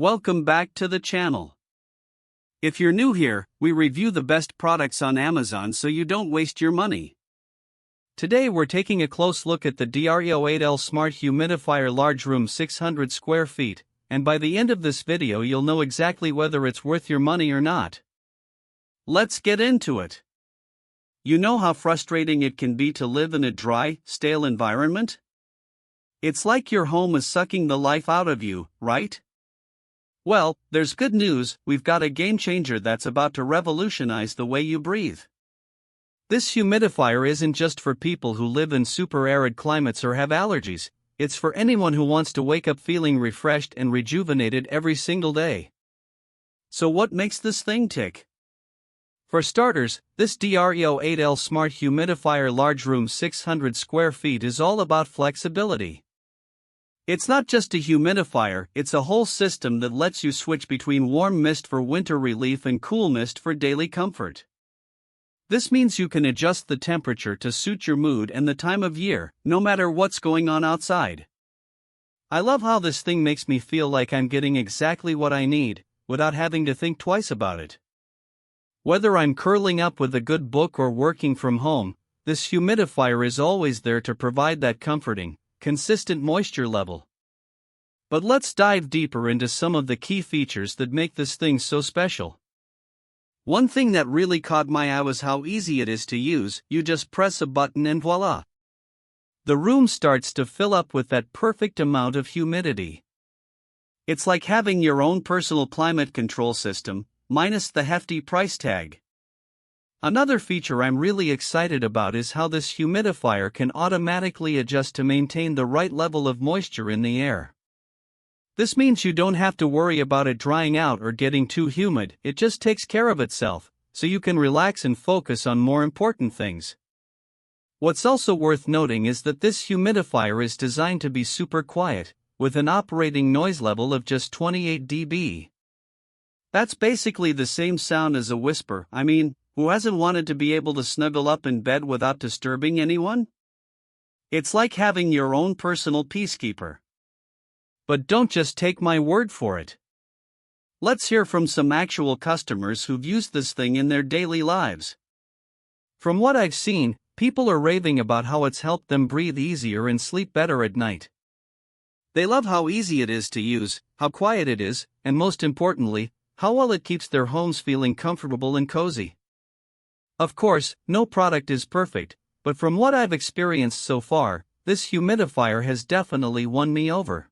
Welcome back to the channel. If you're new here, we review the best products on Amazon so you don't waste your money. Today we're taking a close look at the DREO8L Smart Humidifier Large Room 600 square feet, and by the end of this video you'll know exactly whether it's worth your money or not. Let's get into it. You know how frustrating it can be to live in a dry, stale environment? It's like your home is sucking the life out of you, right? Well, there's good news, we've got a game changer that's about to revolutionize the way you breathe. This humidifier isn't just for people who live in super arid climates or have allergies, it's for anyone who wants to wake up feeling refreshed and rejuvenated every single day. So what makes this thing tick? For starters, this DREO8L Smart Humidifier Large Room 600 square feet is all about flexibility. It's not just a humidifier, it's a whole system that lets you switch between warm mist for winter relief and cool mist for daily comfort. This means you can adjust the temperature to suit your mood and the time of year, no matter what's going on outside. I love how this thing makes me feel like I'm getting exactly what I need, without having to think twice about it. Whether I'm curling up with a good book or working from home, this humidifier is always there to provide that comforting, consistent moisture level. But let's dive deeper into some of the key features that make this thing so special. One thing that really caught my eye was how easy it is to use. You just press a button and voila! The room starts to fill up with that perfect amount of humidity. It's like having your own personal climate control system, minus the hefty price tag. Another feature I'm really excited about is how this humidifier can automatically adjust to maintain the right level of moisture in the air. This means you don't have to worry about it drying out or getting too humid, it just takes care of itself, so you can relax and focus on more important things. What's also worth noting is that this humidifier is designed to be super quiet, with an operating noise level of just 28 dB. That's basically the same sound as a whisper. Who hasn't wanted to be able to snuggle up in bed without disturbing anyone? It's like having your own personal peacekeeper. But don't just take my word for it. Let's hear from some actual customers who've used this thing in their daily lives. From what I've seen, people are raving about how it's helped them breathe easier and sleep better at night. They love how easy it is to use, how quiet it is, and most importantly, how well it keeps their homes feeling comfortable and cozy. Of course, no product is perfect, but from what I've experienced so far, this humidifier has definitely won me over.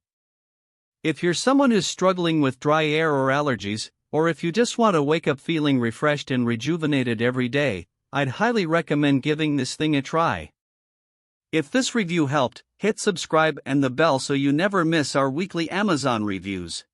If you're someone who's struggling with dry air or allergies, or if you just want to wake up feeling refreshed and rejuvenated every day, I'd highly recommend giving this thing a try. If this review helped, hit subscribe and the bell so you never miss our weekly Amazon reviews.